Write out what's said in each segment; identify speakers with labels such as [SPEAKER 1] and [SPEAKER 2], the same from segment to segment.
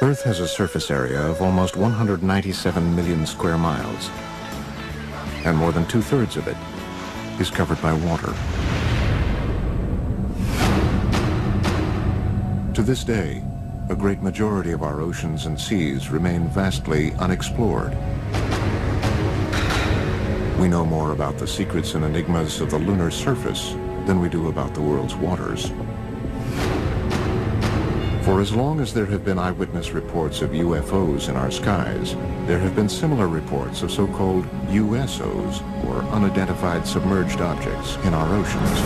[SPEAKER 1] Earth has a surface area of almost 197 million square miles, and more than two-thirds of it is covered by water. To this day, a great majority of our oceans and seas remain vastly unexplored. We know more about the secrets and enigmas of the lunar surface than we do about the world's waters. For as long as there have been eyewitness reports of UFOs in our skies, there have been similar reports of so-called USOs, or unidentified submerged objects, in our oceans.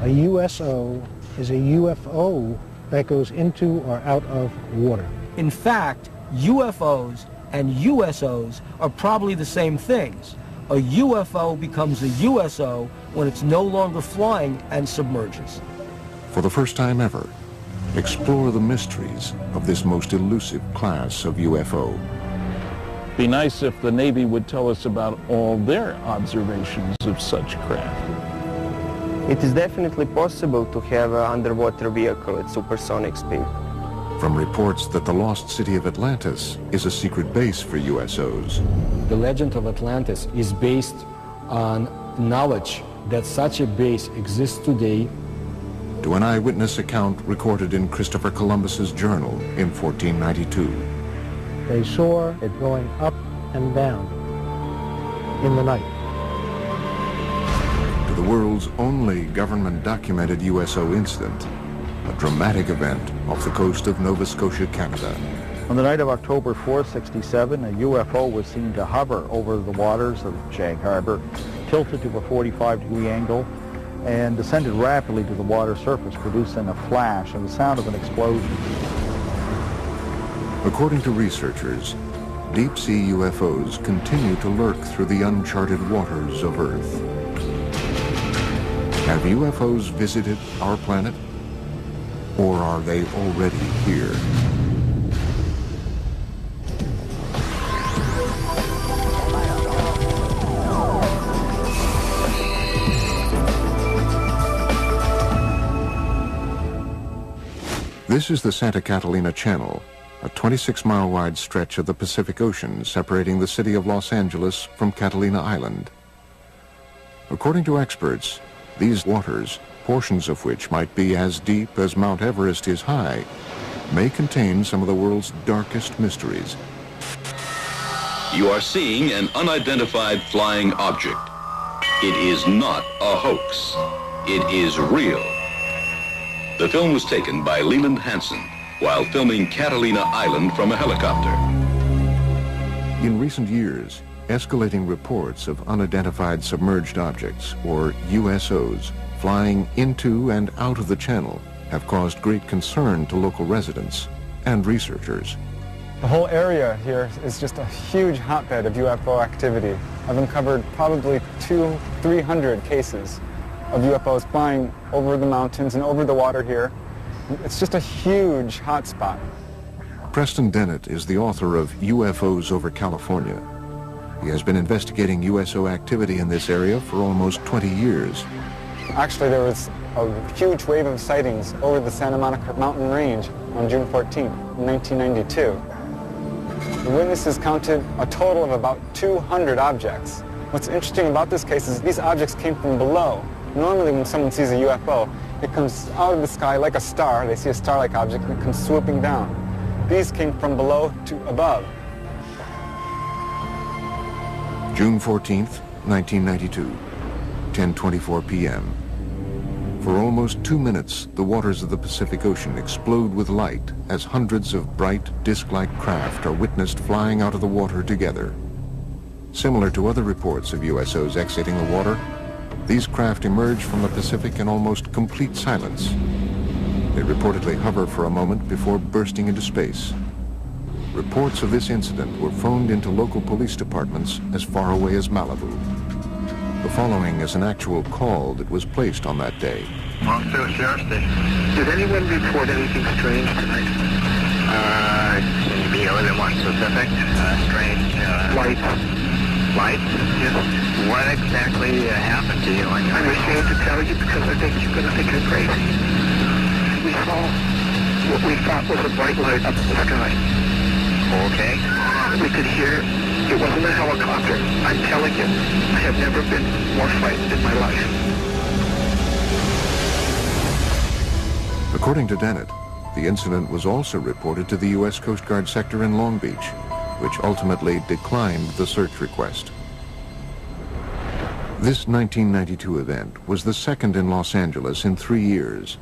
[SPEAKER 2] A USO is a UFO that goes into or out of water.
[SPEAKER 3] In fact, UFOs and USOs are probably the same things. A UFO becomes a USO when it's no longer flying and submerges.
[SPEAKER 1] For the first time ever, explore the mysteries of this most elusive class of UFO.
[SPEAKER 4] Be nice if the Navy would tell us about all their observations of such craft.
[SPEAKER 5] It is definitely possible to have an underwater vehicle at supersonic speed.
[SPEAKER 1] From reports that the lost city of Atlantis is a secret base for USOs.
[SPEAKER 6] The legend of Atlantis is based on knowledge that such a base exists today.
[SPEAKER 1] To an eyewitness account recorded in Christopher Columbus's journal in 1492.
[SPEAKER 2] They saw it going up and down in the night.
[SPEAKER 1] To the world's only government-documented USO incident, a dramatic event off the coast of Nova Scotia, Canada.
[SPEAKER 7] On the night of October 4, 1967, a UFO was seen to hover over the waters of Shank Harbor, tilted to a 45-degree angle, and descended rapidly to the water surface, producing a flash and the sound of an explosion.
[SPEAKER 1] According to researchers, deep-sea UFOs continue to lurk through the uncharted waters of Earth. Have UFOs visited our planet? Or are they already here? This is the Santa Catalina Channel, a 26-mile-wide stretch of the Pacific Ocean separating the city of Los Angeles from Catalina Island. According to experts, these waters, portions of which might be as deep as Mount Everest is high, may contain some of the world's darkest mysteries.
[SPEAKER 8] You are seeing an unidentified flying object. It is not a hoax. It is real. The film was taken by Leland Hansen while filming Catalina Island from a helicopter.
[SPEAKER 1] In recent years, escalating reports of unidentified submerged objects, or USOs, flying into and out of the channel have caused great concern to local residents and researchers.
[SPEAKER 9] The whole area here is just a huge hotbed of UFO activity. I've uncovered probably 200-300 cases of UFOs flying over the mountains and over the water here. It's just a huge hotspot.
[SPEAKER 1] Preston Dennett is the author of UFOs over California. He has been investigating USO activity in this area for almost 20 years.
[SPEAKER 9] Actually, there was a huge wave of sightings over the Santa Monica mountain range on June 14, 1992. The witnesses counted a total of about 200 objects. What's interesting about this case is these objects came from below. Normally when someone sees a UFO, it comes out of the sky like a star. They see a star-like object and it comes swooping down. These came from below to above.
[SPEAKER 1] June 14th, 1992, 10:24 p.m. For almost 2 minutes, the waters of the Pacific Ocean explode with light as hundreds of bright, disc-like craft are witnessed flying out of the water together. Similar to other reports of USOs exiting the water, these craft emerge from the Pacific in almost complete silence. They reportedly hover for a moment before bursting into space. Reports of this incident were phoned into local police departments as far away as Malibu. The following is an actual call that was placed on that day.
[SPEAKER 10] Officer, Sheriff Station. Did anyone report anything strange tonight? Can you be a little bit more specific? Strange, lights. Lights? Yes. What exactly happened to you? I'm ashamed to tell you because I think you're going to think I'm crazy. We saw what we thought was a bright light up in the sky.
[SPEAKER 8] Okay.
[SPEAKER 10] We could hear it wasn't a helicopter. I'm telling you, I have never been more frightened in my life.
[SPEAKER 1] According to Dennett, the incident was also reported to the U.S. Coast Guard sector in Long Beach, which ultimately declined the search request. This 1992 event was the second in Los Angeles in 3 years.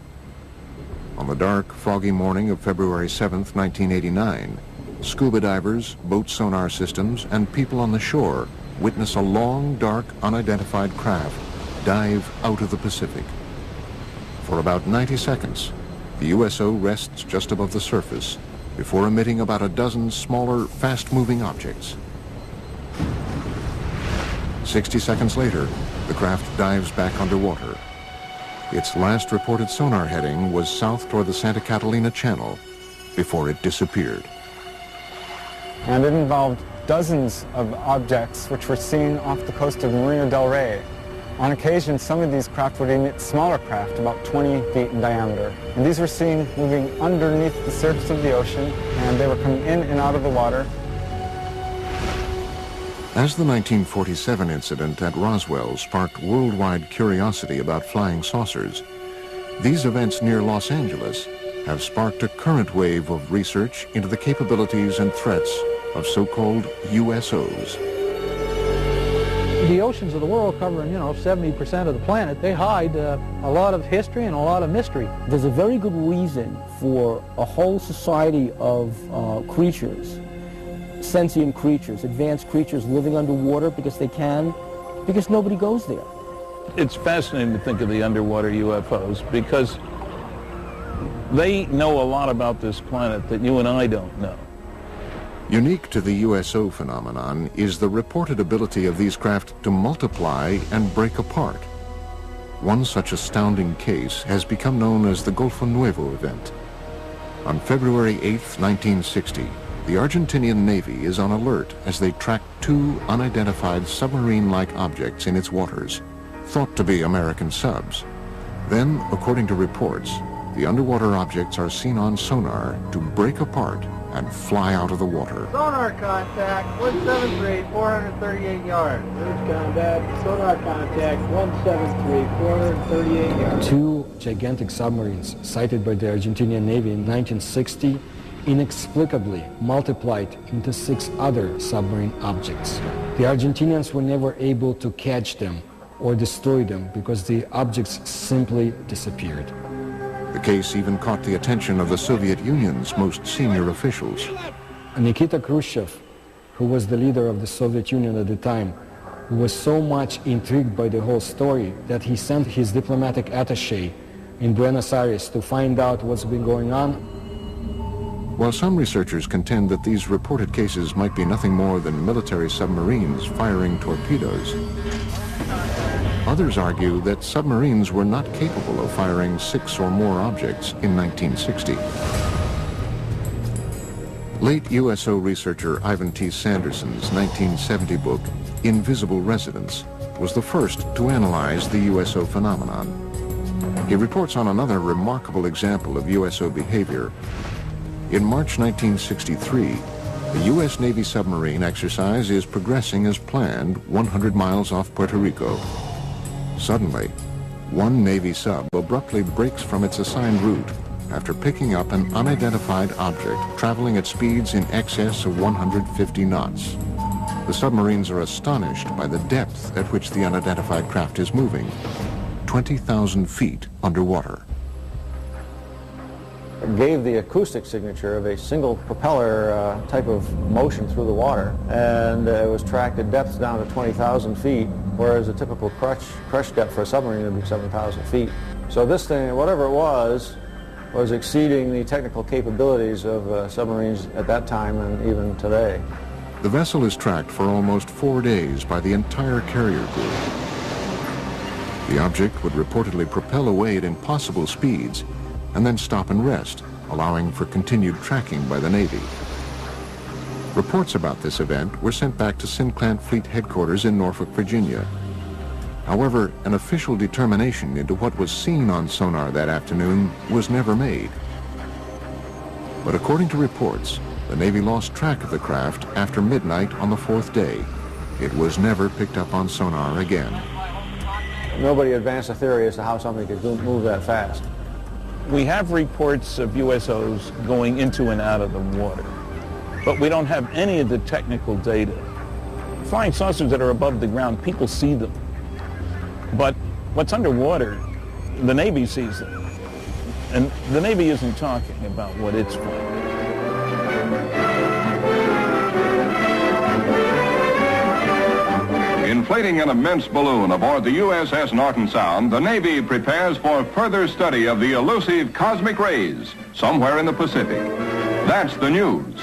[SPEAKER 1] On the dark, foggy morning of February 7th, 1989, scuba divers, boat sonar systems, and people on the shore witness a long, dark, unidentified craft dive out of the Pacific. For about 90 seconds, the USO rests just above the surface before emitting about a dozen smaller, fast-moving objects. 60 seconds later, the craft dives back underwater. Its last reported sonar heading was south toward the Santa Catalina Channel before it disappeared.
[SPEAKER 9] And it involved dozens of objects which were seen off the coast of Marina del Rey. On occasion, some of these craft would emit smaller craft, about 20 feet in diameter. And these were seen moving underneath the surface of the ocean, and they were coming in and out of the water.
[SPEAKER 1] As the 1947 incident at Roswell sparked worldwide curiosity about flying saucers, these events near Los Angeles have sparked a current wave of research into the capabilities and threats of so-called USOs.
[SPEAKER 2] The oceans of the world covering, 70% of the planet, they hide a lot of history and a lot of mystery.
[SPEAKER 3] There's a very good reason for a whole society of creatures, sentient creatures, advanced creatures living underwater because nobody goes there.
[SPEAKER 4] It's fascinating to think of the underwater UFOs because they know a lot about this planet that you and I don't know.
[SPEAKER 1] Unique to the USO phenomenon is the reported ability of these craft to multiply and break apart. One such astounding case has become known as the Golfo Nuevo event. On February 8, 1960, the Argentinian Navy is on alert as they track two unidentified submarine-like objects in its waters, thought to be American subs. Then, according to reports, the underwater objects are seen on sonar to break apart and fly out of the water.
[SPEAKER 11] Sonar contact, 173, 438 yards. Bridge contact, sonar contact, 173, 438 yards.
[SPEAKER 6] Two gigantic submarines sighted by the Argentinian Navy in 1960 inexplicably multiplied into 6 other submarine objects. The Argentinians were never able to catch them or destroy them because the objects simply disappeared.
[SPEAKER 1] The case even caught the attention of the Soviet Union's most senior officials.
[SPEAKER 6] Nikita Khrushchev, who was the leader of the Soviet Union at the time, was so much intrigued by the whole story that he sent his diplomatic attaché in Buenos Aires to find out what's been going on.
[SPEAKER 1] While some researchers contend that these reported cases might be nothing more than military submarines firing torpedoes, others argue that submarines were not capable of firing 6 or more objects in 1960. Late USO researcher Ivan T. Sanderson's 1970 book, Invisible Residents, was the first to analyze the USO phenomenon. He reports on another remarkable example of USO behavior. In March 1963, the U.S. Navy submarine exercise is progressing as planned 100 miles off Puerto Rico. Suddenly, one Navy sub abruptly breaks from its assigned route after picking up an unidentified object traveling at speeds in excess of 150 knots. The submarines are astonished by the depth at which the unidentified craft is moving, 20,000 feet underwater.
[SPEAKER 12] It gave the acoustic signature of a single propeller type of motion through the water, and it was tracked at depths down to 20,000 feet, whereas a typical crush depth for a submarine would be 7,000 feet. So this thing, whatever it was exceeding the technical capabilities of submarines at that time and even today.
[SPEAKER 1] The vessel is tracked for almost 4 days by the entire carrier crew. The object would reportedly propel away at impossible speeds and then stop and rest, allowing for continued tracking by the Navy. Reports about this event were sent back to Sinclair Fleet Headquarters in Norfolk, Virginia. However, an official determination into what was seen on sonar that afternoon was never made. But according to reports, the Navy lost track of the craft after midnight on the fourth day. It was never picked up on sonar again.
[SPEAKER 12] Nobody advanced a theory as to how something could move that fast.
[SPEAKER 4] We have reports of USOs going into and out of the water, but we don't have any of the technical data. Flying saucers that are above the ground, people see them. But what's underwater, the Navy sees them. And the Navy isn't talking about what it's flying.
[SPEAKER 13] Inflating an immense balloon aboard the USS Norton Sound, the Navy prepares for further study of the elusive cosmic rays somewhere in the Pacific. That's the news.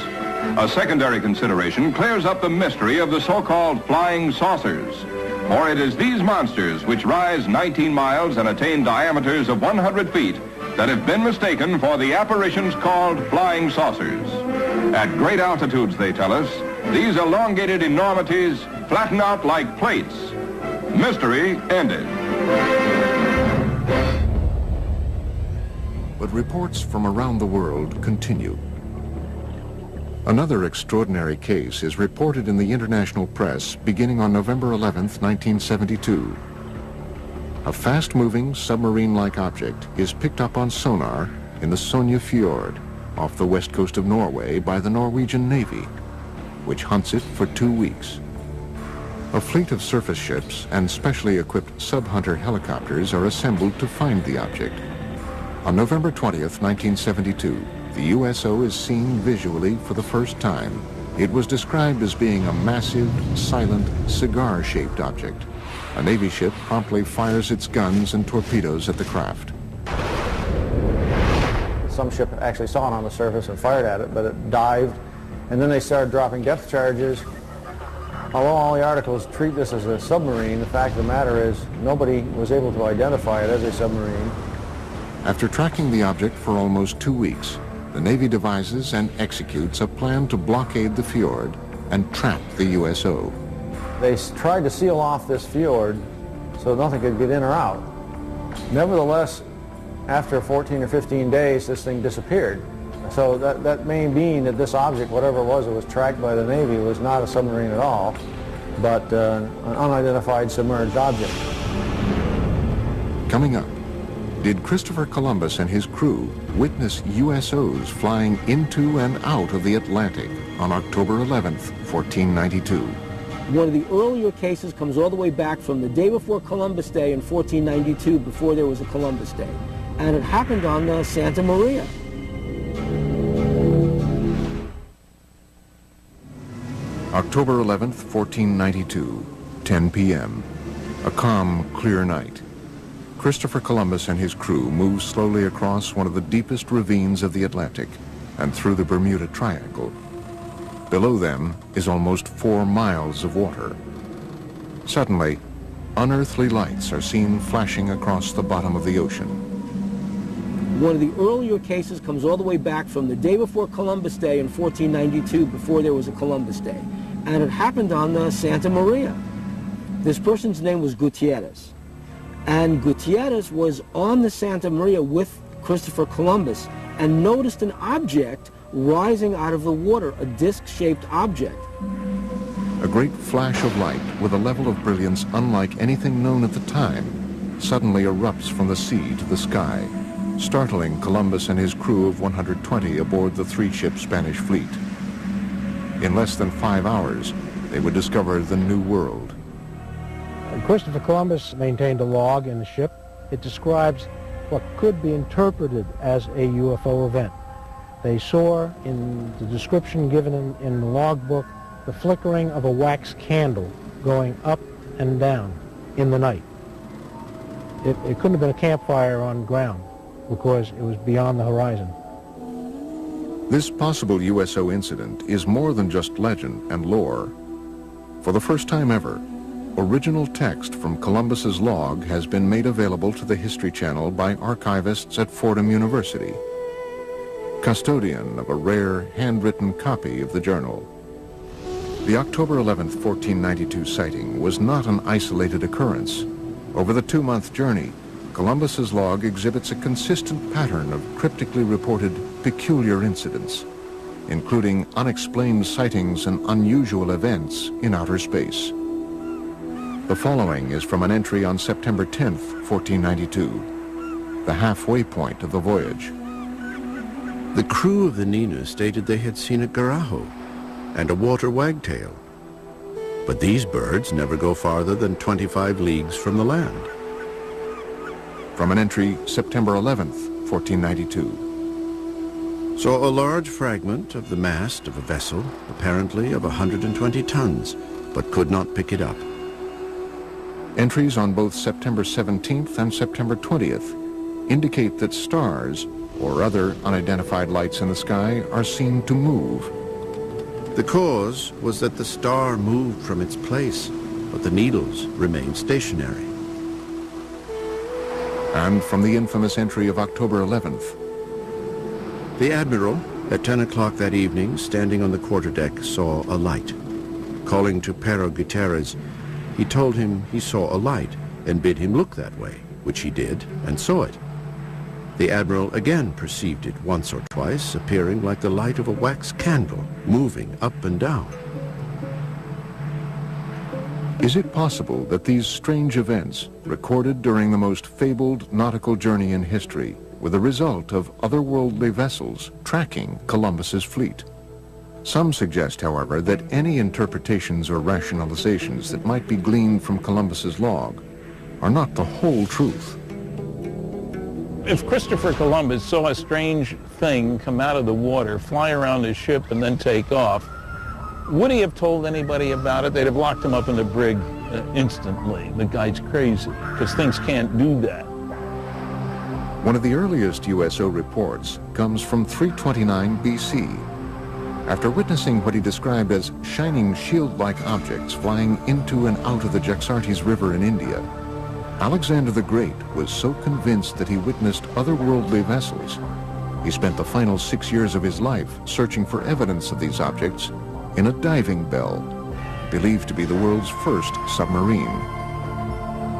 [SPEAKER 13] A secondary consideration clears up the mystery of the so-called flying saucers. For it is these monsters which rise 19 miles and attain diameters of 100 feet that have been mistaken for the apparitions called flying saucers. At great altitudes, they tell us, these elongated enormities flatten out like plates. Mystery ended.
[SPEAKER 1] But reports from around the world continue. Another extraordinary case is reported in the international press beginning on November 11th, 1972. A fast-moving submarine-like object is picked up on sonar in the Sonja Fjord off the west coast of Norway by the Norwegian Navy, which hunts it for 2 weeks. A fleet of surface ships and specially equipped sub-hunter helicopters are assembled to find the object. On November 20th, 1972, the USO is seen visually for the first time. It was described as being a massive, silent, cigar-shaped object. A Navy ship promptly fires its guns and torpedoes at the craft.
[SPEAKER 12] Some ship actually saw it on the surface and fired at it, but it dived, and then they started dropping depth charges. Although all the articles treat this as a submarine, the fact of the matter is nobody was able to identify it as a submarine.
[SPEAKER 1] After tracking the object for almost 2 weeks, the Navy devises and executes a plan to blockade the fjord and trap the USO.
[SPEAKER 12] They tried to seal off this fjord so nothing could get in or out. Nevertheless, after 14 or 15 days, this thing disappeared. So that may mean that this object, whatever it was tracked by the Navy, was not a submarine at all, but an unidentified submerged object.
[SPEAKER 1] Coming up, did Christopher Columbus and his crew witness USOs flying into and out of the Atlantic on October 11th, 1492?
[SPEAKER 3] One of the earlier cases comes all the way back from the day before Columbus Day in 1492, before there was a Columbus Day. And it happened on Santa Maria.
[SPEAKER 1] October 11th, 1492, 10 p.m. A calm, clear night. Christopher Columbus and his crew move slowly across one of the deepest ravines of the Atlantic and through the Bermuda Triangle. Below them is almost 4 miles of water. Suddenly, unearthly lights are seen flashing across the bottom of the ocean.
[SPEAKER 3] One of the earlier cases comes all the way back from the day before Columbus Day in 1492, before there was a Columbus Day. And it happened on Santa Maria. This person's name was Gutierrez. And Gutierrez was on the Santa Maria with Christopher Columbus and noticed an object rising out of the water, a disc-shaped object.
[SPEAKER 1] A great flash of light with a level of brilliance unlike anything known at the time suddenly erupts from the sea to the sky, startling Columbus and his crew of 120 aboard the 3-ship Spanish fleet. In less than 5 hours, they would discover the New World.
[SPEAKER 2] Christopher Columbus maintained a log in the ship. It describes what could be interpreted as a UFO event. They saw, in the description given in the logbook, the flickering of a wax candle going up and down in the night. It couldn't have been a campfire on ground because it was beyond the horizon.
[SPEAKER 1] This possible USO incident is more than just legend and lore. For the first time ever, original text from Columbus's log has been made available to the History Channel by archivists at Fordham University, custodian of a rare handwritten copy of the journal. The October 11th, 1492 sighting was not an isolated occurrence. Over the 2-month journey, Columbus's log exhibits a consistent pattern of cryptically reported peculiar incidents, including unexplained sightings and unusual events in outer space. The following is from an entry on September 10th, 1492, the halfway point of the voyage.
[SPEAKER 14] The crew of the Nina stated they had seen a garaho and a water wagtail, but these birds never go farther than 25 leagues from the land.
[SPEAKER 1] From an entry September 11th, 1492.
[SPEAKER 14] Saw a large fragment of the mast of a vessel, apparently of 120 tons, but could not pick it up.
[SPEAKER 1] Entries on both September 17th and September 20th indicate that stars or other unidentified lights in the sky are seen to move.
[SPEAKER 14] The cause was that the star moved from its place, but the needles remained stationary.
[SPEAKER 1] And from the infamous entry of October 11th.
[SPEAKER 14] The Admiral, at 10 o'clock that evening, standing on the quarterdeck, saw a light. Calling to Pero Gutierrez, he told him he saw a light and bid him look that way, which he did and saw it. The Admiral again perceived it once or twice, appearing like the light of a wax candle, moving up and down.
[SPEAKER 1] Is it possible that these strange events, recorded during the most fabled nautical journey in history, were the result of otherworldly vessels tracking Columbus's fleet? Some suggest, however, that any interpretations or rationalizations that might be gleaned from Columbus's log are not the whole truth.
[SPEAKER 4] If Christopher Columbus saw a strange thing come out of the water, fly around his ship, and then take off, would he have told anybody about it? They'd have locked him up in the brig instantly. The guy's crazy, because things can't do that.
[SPEAKER 1] One of the earliest USO reports comes from 329 BC. After witnessing what he described as shining shield-like objects flying into and out of the Jaxartes River in India, Alexander the Great was so convinced that he witnessed otherworldly vessels, he spent the final 6 years of his life searching for evidence of these objects in a diving bell, believed to be the world's first submarine.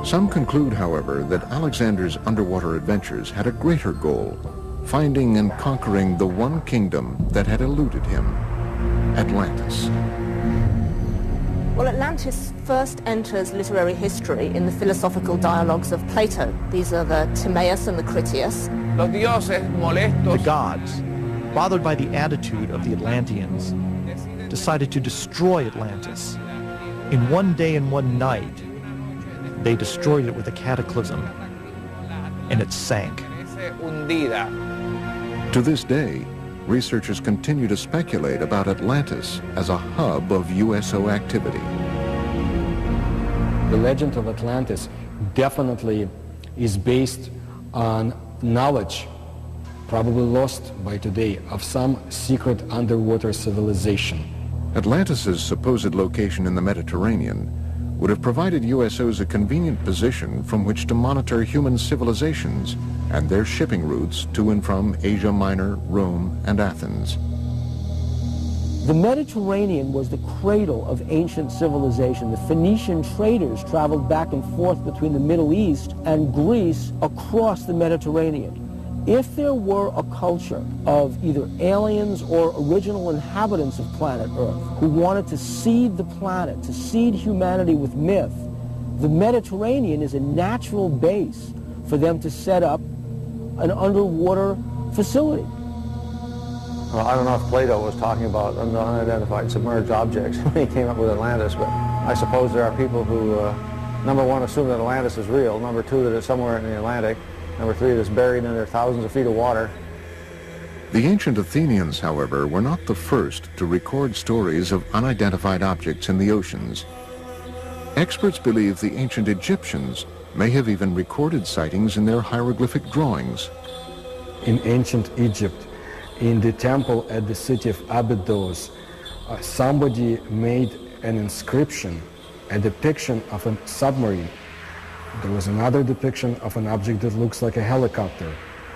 [SPEAKER 1] Some conclude, however, that Alexander's underwater adventures had a greater goal, finding and conquering the one kingdom that had eluded him, Atlantis.
[SPEAKER 15] Well, Atlantis first enters literary history in the philosophical dialogues of Plato. These are the Timaeus and the Critias.
[SPEAKER 16] The gods, bothered by the attitude of the Atlanteans, decided to destroy Atlantis. In one day and one night, they destroyed it with a cataclysm, and it sank.
[SPEAKER 1] To this day, researchers continue to speculate about Atlantis as a hub of USO activity.
[SPEAKER 6] The legend of Atlantis definitely is based on knowledge, probably lost by today, of some secret underwater civilization.
[SPEAKER 1] Atlantis's supposed location in the Mediterranean would have provided USOs a convenient position from which to monitor human civilizations and their shipping routes to and from Asia Minor, Rome, and Athens.
[SPEAKER 3] The Mediterranean was the cradle of ancient civilization. The Phoenician traders traveled back and forth between the Middle East and Greece across the Mediterranean. If there were a culture of either aliens or original inhabitants of planet Earth who wanted to seed the planet, to seed humanity with myth, the Mediterranean is a natural base for them to set up an underwater facility.
[SPEAKER 12] Well, I don't know if Plato was talking about the unidentified submerged objects when he came up with Atlantis, but I suppose there are people who, number one, assume that Atlantis is real, number two, that it's somewhere in the Atlantic, number three, that it's buried under thousands of feet of water.
[SPEAKER 1] The ancient Athenians, however, were not the first to record stories of unidentified objects in the oceans. Experts believe the ancient Egyptians may have even recorded sightings in their hieroglyphic drawings.
[SPEAKER 6] In ancient Egypt, in the temple at the city of Abydos, somebody made an inscription, a depiction of a submarine. There was another depiction of an object that looks like a helicopter.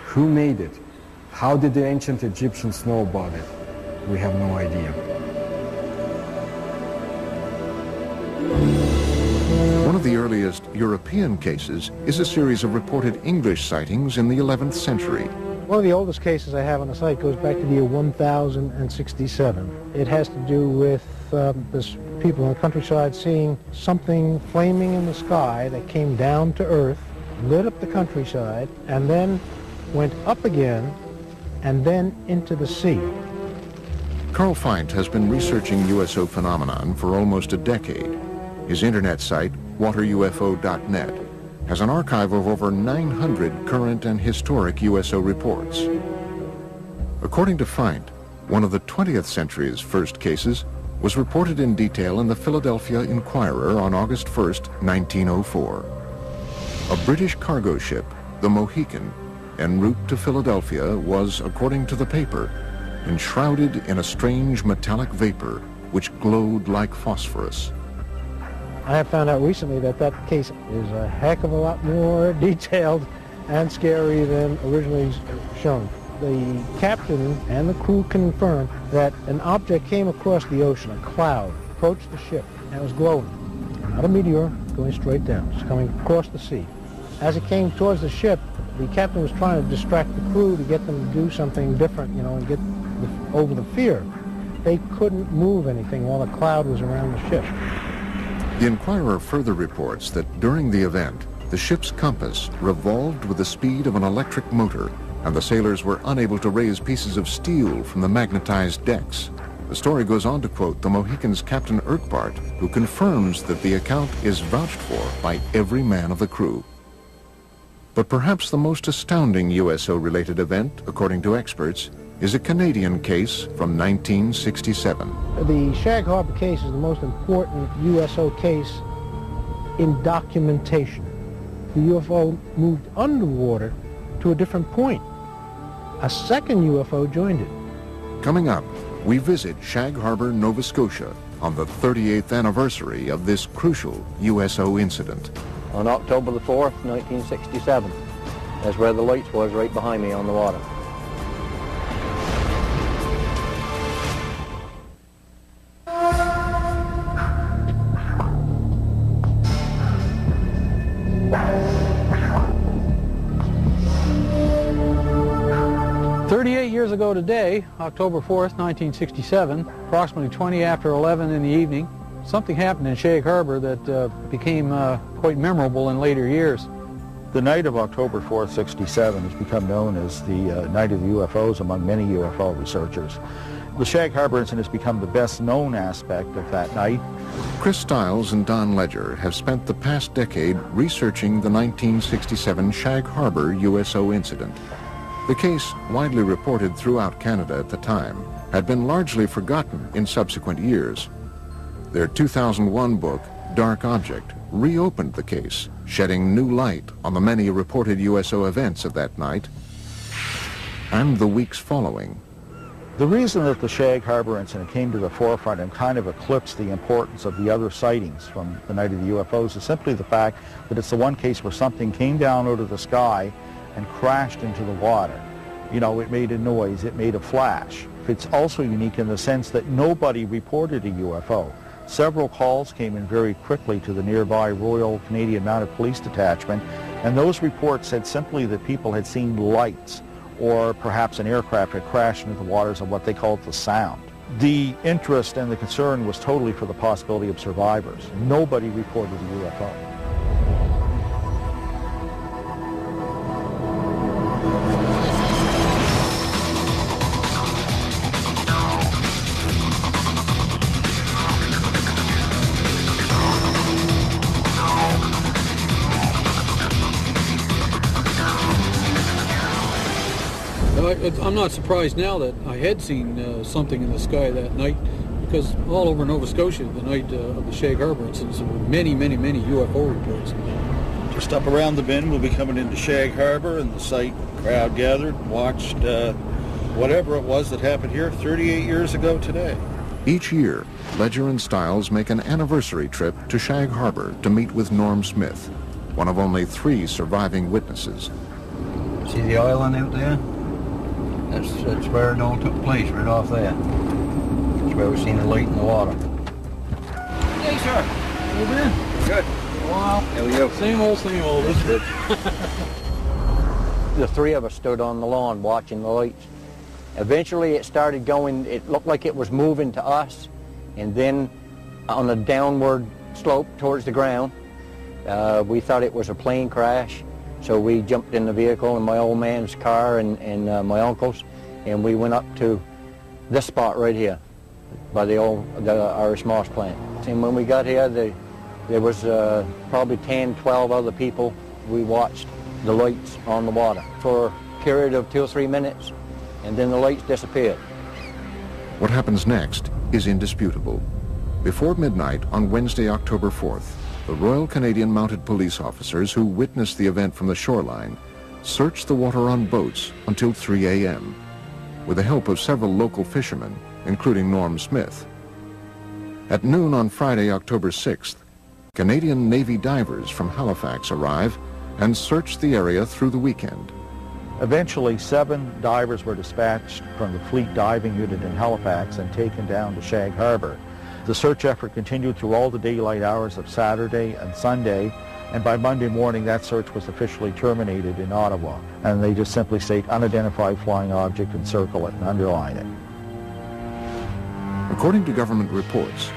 [SPEAKER 6] Who made it? How did the ancient Egyptians know about it? We have no idea.
[SPEAKER 1] One of the earliest European cases is a series of reported English sightings in the 11th century.
[SPEAKER 2] One of the oldest cases I have on the site goes back to the year 1067. It has to do with this people in the countryside seeing something flaming in the sky that came down to earth, lit up the countryside, and then went up again, and then into the sea.
[SPEAKER 1] Carl Feint has been researching USO phenomenon for almost a decade. His internet site, waterufo.net, has an archive of over 900 current and historic USO reports. According to Feint, one of the 20th century's first cases was reported in detail in the Philadelphia Inquirer on August 1st, 1904. A British cargo ship, the Mohican, en route to Philadelphia was, according to the paper, enshrouded in a strange metallic vapor which glowed like phosphorus.
[SPEAKER 2] I have found out recently that that case is a heck of a lot more detailed and scary than originally shown. The captain and the crew confirmed that an object came across the ocean, a cloud, approached the ship, and it was glowing. Not a meteor, going straight down, just coming across the sea. As it came towards the ship, the captain was trying to distract the crew to get them to do something different, you know, and get over the fear. They couldn't move anything while the cloud was around the ship.
[SPEAKER 1] The Inquirer further reports that during the event, the ship's compass revolved with the speed of an electric motor, and the sailors were unable to raise pieces of steel from the magnetized decks. The story goes on to quote the Mohican's Captain Urquhart, who confirms that the account is vouched for by every man of the crew. But perhaps the most astounding USO-related event, according to experts, is a Canadian case from 1967.
[SPEAKER 2] The Shag Harbor case is the most important USO case in documentation. The UFO moved underwater to a different point. A second UFO joined it.
[SPEAKER 1] Coming up, we visit Shag Harbor, Nova Scotia on the 38th anniversary of this crucial USO incident.
[SPEAKER 12] On October the 4th, 1967. That's where the lights was, right behind me on the water.
[SPEAKER 17] Years ago today, October 4th, 1967, approximately 20 after 11 in the evening, something happened in Shag Harbor that became quite memorable in later years.
[SPEAKER 7] The night of October 4th, 67 has become known as the night of the UFOs among many UFO researchers. The Shag Harbor incident has become the best known aspect of that night.
[SPEAKER 1] Chris Stiles and Don Ledger have spent the past decade researching the 1967 Shag Harbor USO incident. The case, widely reported throughout Canada at the time, had been largely forgotten in subsequent years. Their 2001 book, Dark Object, reopened the case, shedding new light on the many reported USO events of that night and the weeks following.
[SPEAKER 7] The reason that the Shag Harbor incident came to the forefront and kind of eclipsed the importance of the other sightings from the night of the UFOs is simply the fact that it's the one case where something came down out of the sky and crashed into the water. You know, it made a noise, it made a flash. It's also unique in the sense that nobody reported a UFO. Several calls came in very quickly to the nearby Royal Canadian Mounted Police Detachment, and those reports said simply that people had seen lights, or perhaps an aircraft had crashed into the waters of what they called the Sound. The interest and the concern was totally for the possibility of survivors. Nobody reported a UFO.
[SPEAKER 18] I'm not surprised now that I had seen something in the sky that night, because all over Nova Scotia, the night of the Shag Harbor incident, there were many UFO reports.
[SPEAKER 19] Just up around the bend, we'll be coming into Shag Harbor, and the site crowd gathered and watched whatever it was that happened here 38 years ago today.
[SPEAKER 1] Each year, Ledger and Stiles make an anniversary trip to Shag Harbor to meet with Norm Smith, one of only 3 surviving witnesses.
[SPEAKER 20] See the island out there? That's where it all took place, right off there. That's where we seen the light in the water.
[SPEAKER 18] Hey, sir. You been?
[SPEAKER 20] Good.
[SPEAKER 18] while.
[SPEAKER 20] There we go.
[SPEAKER 18] Same old, isn't it?
[SPEAKER 3] The three of us stood on the lawn watching the lights. Eventually it started going, it looked like it was moving to us, and then on a downward slope towards the ground. We thought it was a plane crash, so we jumped in the vehicle in my old man's car and my uncle's, and we went up to this spot right here by the Irish Moss plant. And when we got here, there was probably 10, 12 other people. We watched the lights on the water for a period of 2 or 3 minutes, and then the lights disappeared.
[SPEAKER 1] What happens next is indisputable. Before midnight on Wednesday, October 4th, the Royal Canadian Mounted Police officers who witnessed the event from the shoreline searched the water on boats until 3 a.m. with the help of several local fishermen, including Norm Smith. At noon on Friday, October 6th, Canadian Navy divers from Halifax arrive and search the area through the weekend.
[SPEAKER 7] Eventually, 7 divers were dispatched from the Fleet Diving Unit in Halifax and taken down to Shag Harbor. The search effort continued through all the daylight hours of Saturday and Sunday, and by Monday morning that search was officially terminated in Ottawa. And they just simply state unidentified flying object and circle it and underline it.
[SPEAKER 1] According to government reports,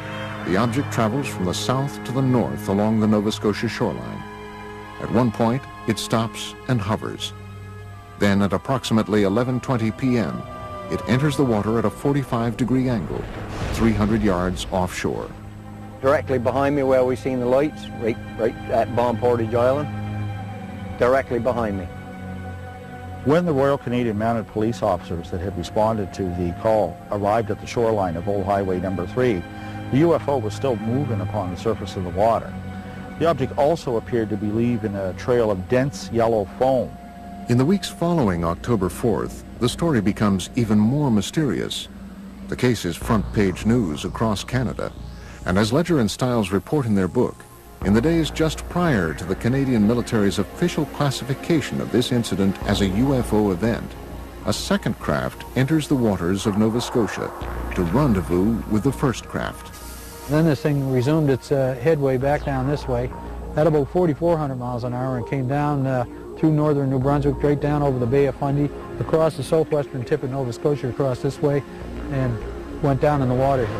[SPEAKER 1] the object travels from the south to the north along the Nova Scotia shoreline. At one point, it stops and hovers. Then at approximately 11:20 p.m., it enters the water at a 45-degree angle, 300 yards offshore.
[SPEAKER 3] Directly behind me where we seen the lights, right at Bomb Portage Island, directly behind me.
[SPEAKER 7] When the Royal Canadian Mounted Police officers that had responded to the call arrived at the shoreline of Old Highway number 3, the UFO was still moving upon the surface of the water. The object also appeared to be leaving a trail of dense yellow foam.
[SPEAKER 1] In the weeks following October 4th, the story becomes even more mysterious. The case is front-page news across Canada, and as Ledger and Stiles report in their book, in the days just prior to the Canadian military's official classification of this incident as a UFO event, a second craft enters the waters of Nova Scotia to rendezvous with the first craft.
[SPEAKER 17] Then this thing resumed its headway back down this way at about 4,400 miles an hour and came down through northern New Brunswick, straight down over the Bay of Fundy, across the southwestern tip of Nova Scotia, across this way, and went down in the water here.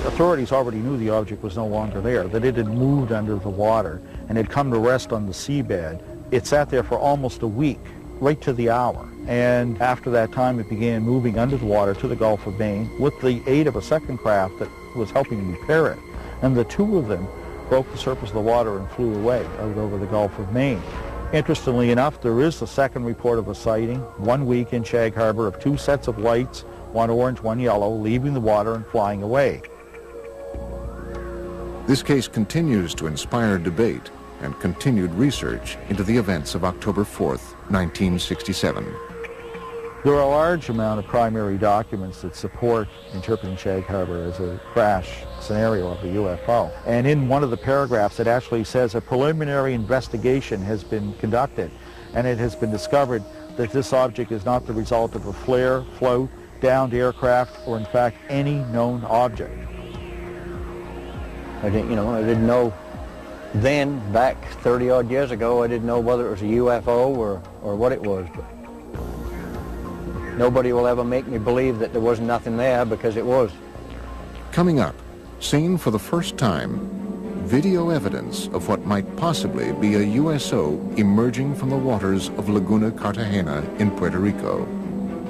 [SPEAKER 7] Authorities already knew the object was no longer there, that it had moved under the water and had come to rest on the seabed. It sat there for almost a week, right to the hour. And after that time, it began moving under the water to the Gulf of Maine with the aid of a second craft that was helping repair it. And the two of them broke the surface of the water and flew away out over the Gulf of Maine. Interestingly enough, there is a second report of a sighting 1 week in Shag Harbor of 2 sets of lights, one orange, one yellow, leaving the water and flying away.
[SPEAKER 1] This case continues to inspire debate and continued research into the events of October 4th, 1967.
[SPEAKER 7] There are a large amount of primary documents that support interpreting Shag Harbor as a crash scenario of a UFO. And in one of the paragraphs it actually says a preliminary investigation has been conducted and it has been discovered that this object is not the result of a flare, float, downed aircraft, or in fact any known object.
[SPEAKER 3] I didn't know then, back 30-odd years ago, I didn't know whether it was a UFO or what it was. But nobody will ever make me believe that there was nothing there, because it was.
[SPEAKER 1] Coming up, seen for the first time, video evidence of what might possibly be a USO emerging from the waters of Laguna Cartagena in Puerto Rico.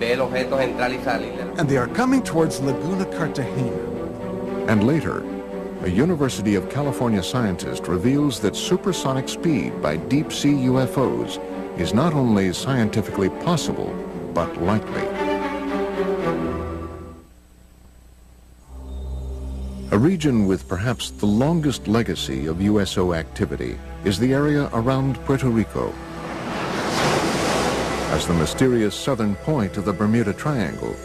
[SPEAKER 21] And they are coming towards Laguna Cartagena.
[SPEAKER 1] And later, a University of California scientist reveals that supersonic speed by deep-sea UFOs is not only scientifically possible, but likely. A region with perhaps the longest legacy of USO activity is the area around Puerto Rico. As the mysterious southern point of the Bermuda Triangle,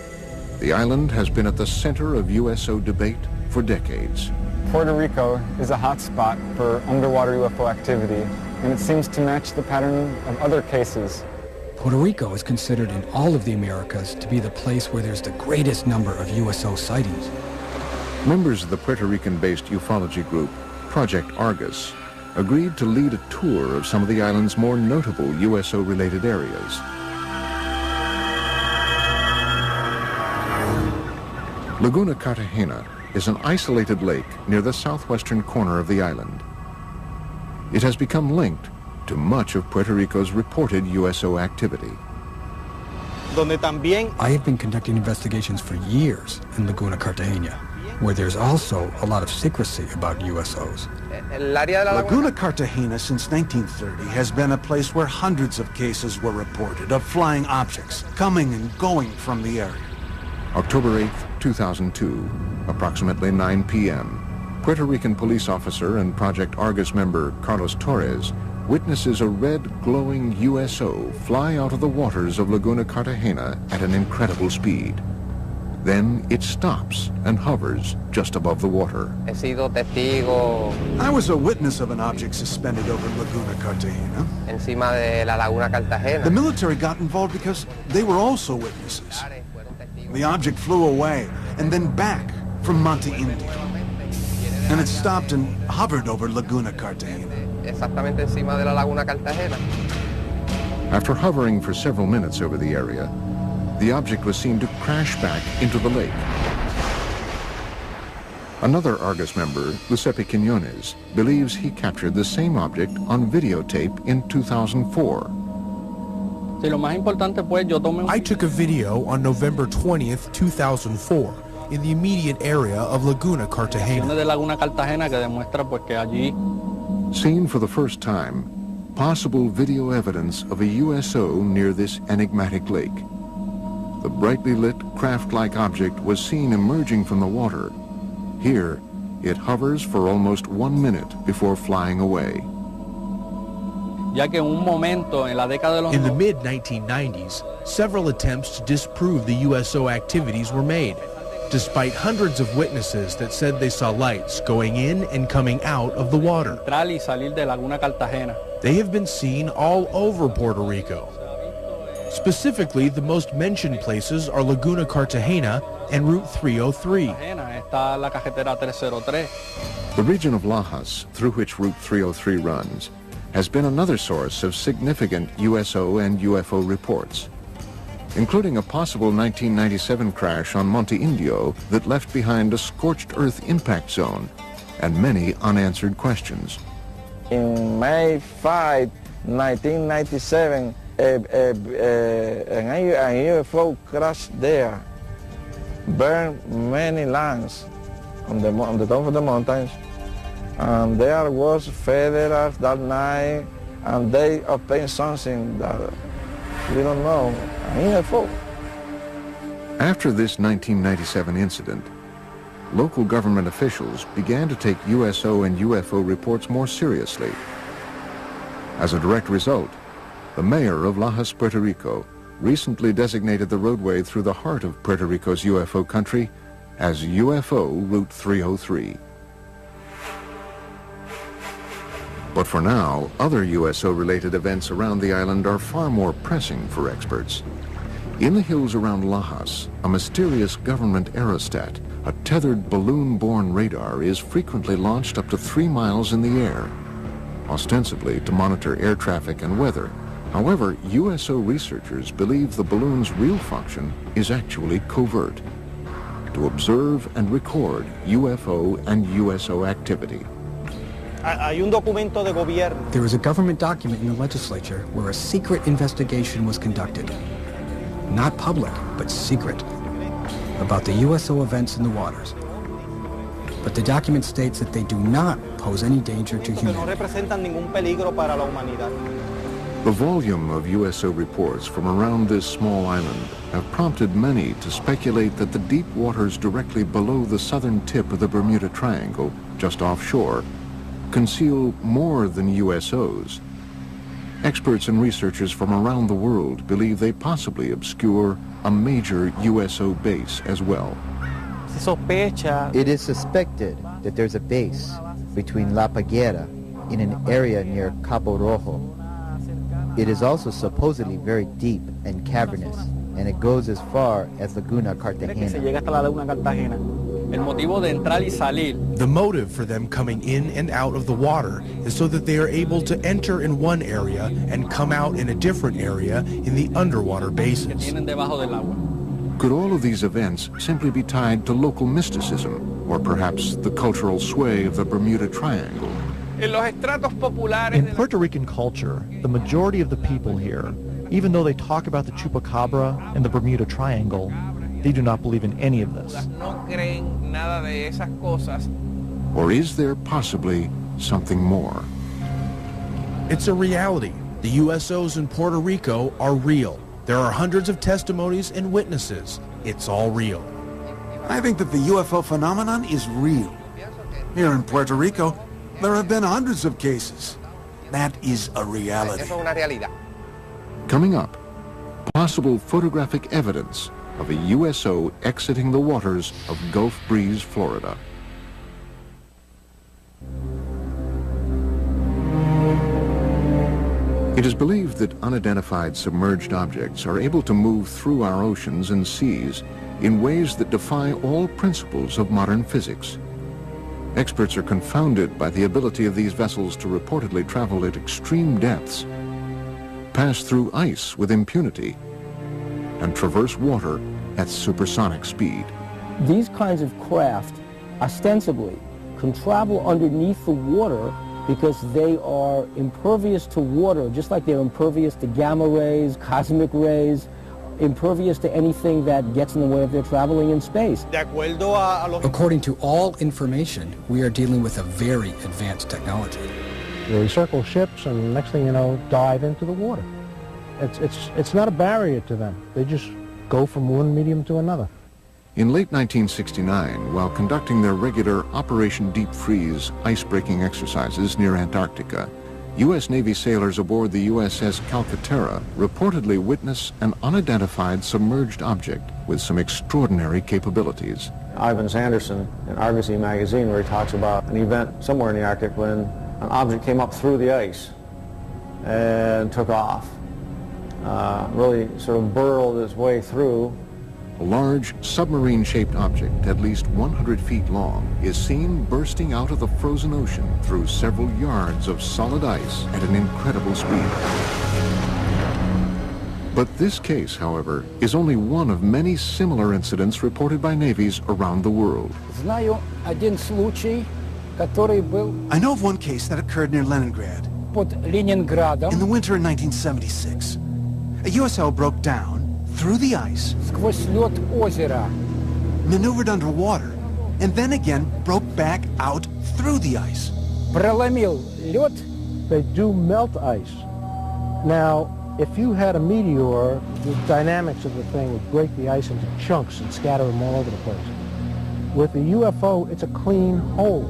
[SPEAKER 1] the island has been at the center of USO debate for decades.
[SPEAKER 9] Puerto Rico is a hot spot for underwater UFO activity, and it seems to match the pattern of other cases.
[SPEAKER 22] Puerto Rico is considered in all of the Americas to be the place where there's the greatest number of USO sightings.
[SPEAKER 1] Members of the Puerto Rican-based ufology group, Project Argus, agreed to lead a tour of some of the island's more notable USO-related areas. Laguna Cartagena is an isolated lake near the southwestern corner of the island. It has become linked to much of Puerto Rico's reported USO activity.
[SPEAKER 22] I have been conducting investigations for years in Laguna Cartagena, where there's also a lot of secrecy about USOs.
[SPEAKER 21] Laguna Cartagena since 1930 has been a place where hundreds of cases were reported of flying objects coming and going from the area.
[SPEAKER 1] October 8, 2002, approximately 9 p.m., Puerto Rican police officer and Project Argus member Carlos Torres witnesses a red glowing USO fly out of the waters of Laguna Cartagena at an incredible speed. Then it stops and hovers just above the water.
[SPEAKER 21] I was a witness of an object suspended over Laguna Cartagena. The military got involved because they were also witnesses. The object flew away and then back from Monte Indio. And it stopped and hovered over Laguna Cartagena.
[SPEAKER 1] After hovering for several minutes over the area, the object was seen to crash back into the lake. Another Argus member, Giuseppe Quiñones, believes he captured the same object on videotape in 2004.
[SPEAKER 5] I took a video on November 20th, 2004, in the immediate area of Laguna Cartagena.
[SPEAKER 1] Seen for the first time, possible video evidence of a USO near this enigmatic lake. The brightly lit craft-like object was seen emerging from the water. Here, it hovers for almost 1 minute before flying away.
[SPEAKER 5] In the mid-1990s, several attempts to disprove the USO activities were made, despite hundreds of witnesses that said they saw lights going in and coming out of the water. They have been seen all over Puerto Rico. Specifically, the most mentioned places are Laguna Cartagena and Route 303.
[SPEAKER 1] The region of Lajas, through which Route 303 runs, has been another source of significant USO and UFO reports, including a possible 1997 crash on Monte Indio that left behind a scorched earth impact zone and many unanswered questions.
[SPEAKER 8] In May 5, 1997, a UFO crashed there, burned many lands on the top of the mountains, and there was federals that night, and they obtained something that we don't know, a UFO.
[SPEAKER 1] After this 1997 incident, local government officials began to take USO and UFO reports more seriously. As a direct result, the mayor of Lajas, Puerto Rico, recently designated the roadway through the heart of Puerto Rico's UFO country as UFO Route 303. But for now, other USO-related events around the island are far more pressing for experts. In the hills around Lajas, a mysterious government aerostat, a tethered balloon-borne radar, is frequently launched up to 3 miles in the air, ostensibly to monitor air traffic and weather. However, USO researchers believe the balloon's real function is actually covert, to observe and record UFO and USO activity.
[SPEAKER 22] There was a government document in the legislature where a secret investigation was conducted. Not public, but secret, about the USO events in the waters. But the document states that they do not pose any danger to humanity.
[SPEAKER 1] The volume of USO reports from around this small island have prompted many to speculate that the deep waters directly below the southern tip of the Bermuda Triangle, just offshore, conceal more than USOs. Experts and researchers from around the world believe they possibly obscure a major USO base as well.
[SPEAKER 23] It is suspected that there's a base between La Paguera in an area near Cabo Rojo. It is also supposedly very deep and cavernous, and it goes as far as Laguna Cartagena.
[SPEAKER 5] The motive for them coming in and out of the water is so that they are able to enter in one area and come out in a different area in the underwater bases.
[SPEAKER 1] Could all of these events simply be tied to local mysticism, or perhaps the cultural sway of the Bermuda Triangle?
[SPEAKER 16] In Puerto Rican culture, the majority of the people here, even though they talk about the Chupacabra and the Bermuda Triangle, they do not believe in any of this.
[SPEAKER 1] Or is there possibly something more?
[SPEAKER 5] It's a reality. The USOs in Puerto Rico are real. There are hundreds of testimonies and witnesses. It's all real.
[SPEAKER 21] I think that the UFO phenomenon is real. Here in Puerto Rico, there have been hundreds of cases. That is a reality.
[SPEAKER 1] Coming up, possible photographic evidence of a USO exiting the waters of Gulf Breeze, Florida. It is believed that unidentified submerged objects are able to move through our oceans and seas in ways that defy all principles of modern physics. Experts are confounded by the ability of these vessels to reportedly travel at extreme depths, pass through ice with impunity, and traverse water at supersonic speed.
[SPEAKER 3] These kinds of craft, ostensibly, can travel underneath the water because they are impervious to water, just like they're impervious to gamma rays, cosmic rays, impervious to anything that gets in the way of their traveling in space.
[SPEAKER 22] According to all information, we are dealing with a very advanced technology.
[SPEAKER 2] They circle ships and next thing you know, dive into the water. It's not a barrier to them. They just go from one medium to another.
[SPEAKER 1] In late 1969, while conducting their regular Operation Deep Freeze ice-breaking exercises near Antarctica, U.S. Navy sailors aboard the USS Calcaterra reportedly witnessed an unidentified submerged object with some extraordinary capabilities.
[SPEAKER 12] Ivan Sanderson in Argosy magazine, where he talks about an event somewhere in the Arctic when an object came up through the ice and took off. Really sort of burrowed its way through.
[SPEAKER 1] A large submarine-shaped object, at least 100 feet long, is seen bursting out of the frozen ocean through several yards of solid ice at an incredible speed. But this case, however, is only one of many similar incidents reported by navies around the world.
[SPEAKER 21] I know of one case that occurred near Leningrad. In the winter of 1976. A USO broke down through the ice, maneuvered underwater, and then again broke back out through the ice.
[SPEAKER 2] They do melt ice. Now, if you had a meteor, the dynamics of the thing would break the ice into chunks and scatter them all over the place. With a UFO, it's a clean hole.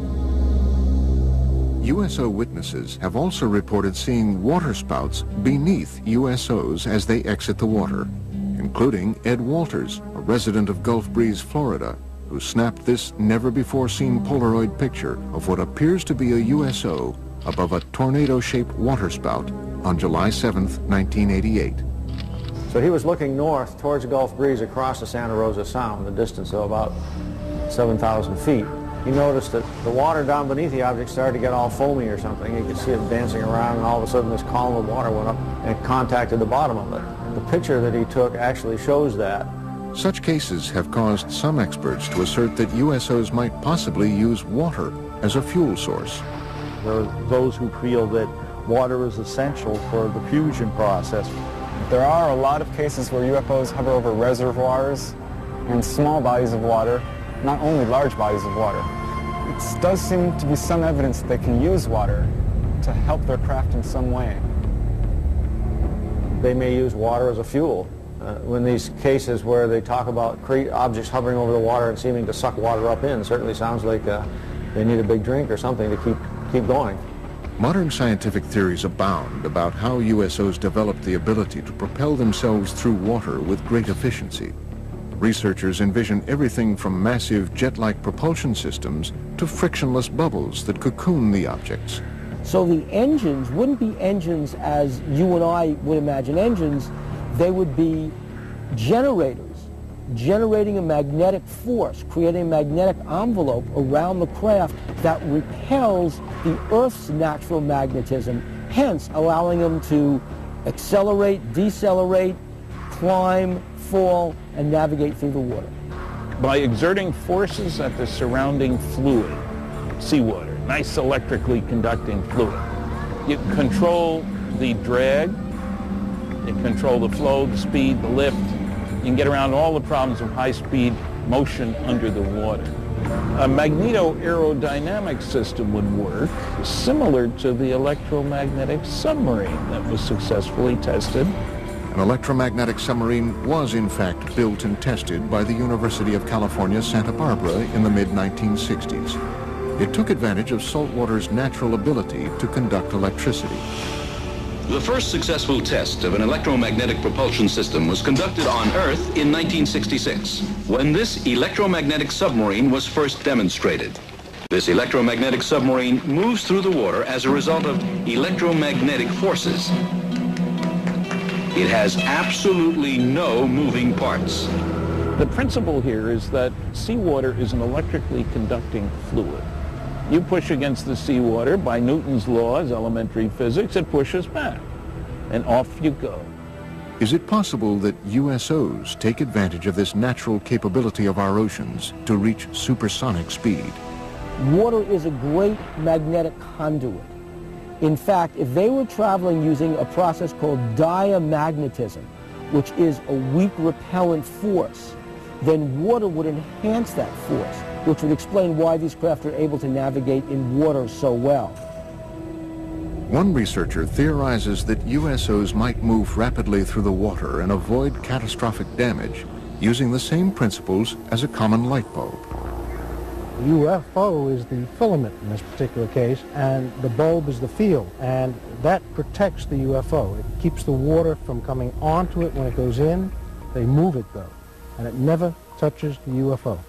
[SPEAKER 1] USO witnesses have also reported seeing waterspouts beneath USOs as they exit the water, including Ed Walters, a resident of Gulf Breeze, Florida, who snapped this never-before-seen Polaroid picture of what appears to be a USO above a tornado-shaped waterspout on July 7th, 1988.
[SPEAKER 12] So he was looking north towards Gulf Breeze across the Santa Rosa Sound, a distance of about 7,000 feet. He noticed that the water down beneath the object started to get all foamy or something. He could see it dancing around, and all of a sudden this column of water went up and contacted the bottom of it. The picture that he took actually shows that.
[SPEAKER 1] Such cases have caused some experts to assert that USOs might possibly use water as a fuel source.
[SPEAKER 7] There are those who feel that water is essential for the fusion process.
[SPEAKER 9] There are a lot of cases where UFOs hover over reservoirs and small bodies of water, not only large bodies of water. It does seem to be some evidence that they can use water to help their craft in some way.
[SPEAKER 12] They may use water as a fuel. When these cases where they talk about objects hovering over the water and seeming to suck water up in, certainly sounds like they need a big drink or something to keep going.
[SPEAKER 1] Modern scientific theories abound about how USOs developed the ability to propel themselves through water with great efficiency. Researchers envision everything from massive jet-like propulsion systems to frictionless bubbles that cocoon the objects.
[SPEAKER 3] So the engines wouldn't be engines as you and I would imagine engines. They would be generators generating a magnetic force, creating a magnetic envelope around the craft that repels the Earth's natural magnetism, hence allowing them to accelerate, decelerate, climb, fall, and navigate through the water.
[SPEAKER 4] By exerting forces at the surrounding fluid, seawater, nice electrically conducting fluid, you control the drag, you control the flow, the speed, the lift. You can get around all the problems of high-speed motion under the water. A magneto-aerodynamic system would work similar to the electromagnetic submarine that was successfully tested.
[SPEAKER 1] An electromagnetic submarine was in fact built and tested by the University of California, Santa Barbara in the mid-1960s. It took advantage of saltwater's natural ability to conduct electricity.
[SPEAKER 10] The first successful test of an electromagnetic propulsion system was conducted on Earth in 1966, when this electromagnetic submarine was first demonstrated. This electromagnetic submarine moves through the water as a result of electromagnetic forces. It has absolutely no moving parts.
[SPEAKER 4] The principle here is that seawater is an electrically conducting fluid. You push against the seawater by Newton's laws, elementary physics, it pushes back, and off you go.
[SPEAKER 1] Is it possible that USOs take advantage of this natural capability of our oceans to reach supersonic speed?
[SPEAKER 3] Water is a great magnetic conduit. In fact, if they were traveling using a process called diamagnetism, which is a weak repellent force, then water would enhance that force, which would explain why these craft are able to navigate in water so well.
[SPEAKER 1] One researcher theorizes that USOs might move rapidly through the water and avoid catastrophic damage using the same principles as a common light bulb.
[SPEAKER 2] The UFO is the filament in this particular case, and the bulb is the field, and that protects the UFO. It keeps the water from coming onto it when it goes in. They move it, though, and it never touches the UFO.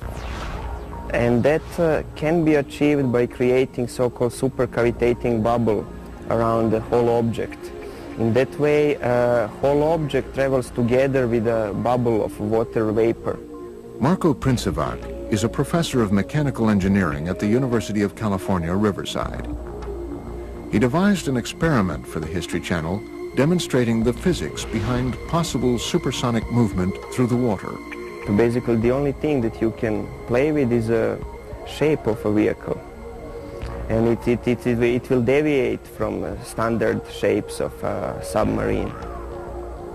[SPEAKER 11] And that can be achieved by creating so-called supercavitating bubble around the whole object. In that way, whole object travels together with a bubble of water vapor.
[SPEAKER 1] Marko Princevac is a professor of mechanical engineering at the University of California, Riverside. He devised an experiment for the History Channel demonstrating the physics behind possible supersonic movement through the water.
[SPEAKER 11] Basically, the only thing that you can play with is a shape of a vehicle. And it will deviate from standard shapes of a submarine.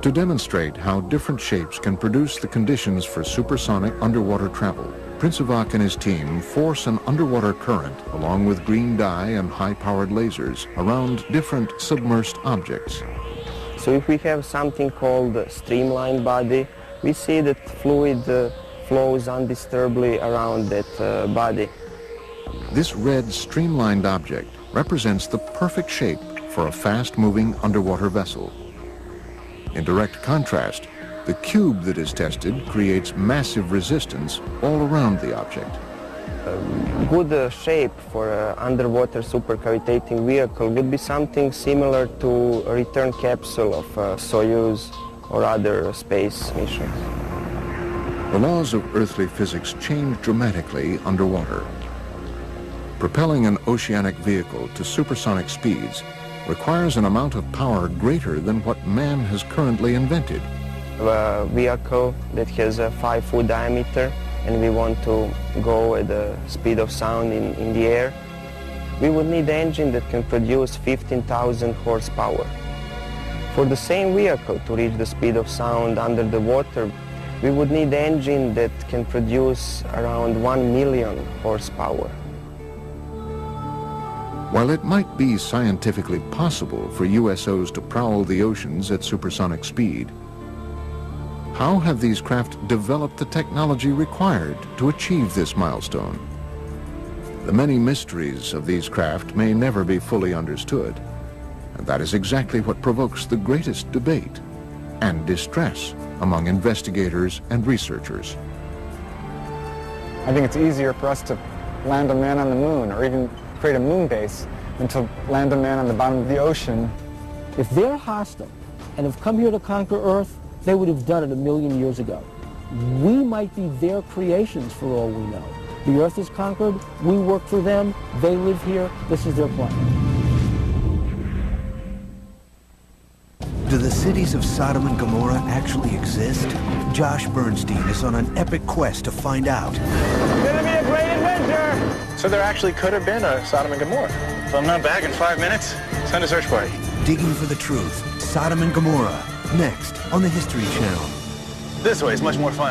[SPEAKER 1] To demonstrate how different shapes can produce the conditions for supersonic underwater travel, Princevac and his team force an underwater current along with green dye and high-powered lasers around different submersed objects.
[SPEAKER 11] So if we have something called a streamlined body, we see that fluid flows undisturbedly around that body.
[SPEAKER 1] This red streamlined object represents the perfect shape for a fast-moving underwater vessel. In direct contrast, the cube that is tested creates massive resistance all around the object.
[SPEAKER 11] A good shape for an underwater supercavitating vehicle would be something similar to a return capsule of Soyuz or other space missions.
[SPEAKER 1] The laws of earthly physics change dramatically underwater. Propelling an oceanic vehicle to supersonic speeds requires an amount of power greater than what man has currently invented.
[SPEAKER 11] A vehicle that has a 5-foot diameter and we want to go at the speed of sound in the air, we would need an engine that can produce 15,000 horsepower. For the same vehicle to reach the speed of sound under the water, we would need an engine that can produce around 1 million horsepower.
[SPEAKER 1] While it might be scientifically possible for USOs to prowl the oceans at supersonic speed, how have these craft developed the technology required to achieve this milestone? The many mysteries of these craft may never be fully understood, and that is exactly what provokes the greatest debate and distress among investigators and researchers.
[SPEAKER 9] I think it's easier for us to land a man on the moon or even create a moon base than to land a man on the bottom of the ocean.
[SPEAKER 3] If they're hostile and have come here to conquer Earth, they would have done it 1 million years ago. We might be their creations for all we know. The earth is conquered, we work for them, they live here, this is their planet.
[SPEAKER 13] Do the cities of Sodom and Gomorrah actually exist? Josh Bernstein is on an epic quest to find out.
[SPEAKER 14] It's gonna be a great adventure! So there actually could have been a Sodom and Gomorrah. If I'm not back in 5 minutes, send a search party.
[SPEAKER 13] Digging for the truth, Sodom and Gomorrah, next on the History Channel.
[SPEAKER 14] This way is much more fun.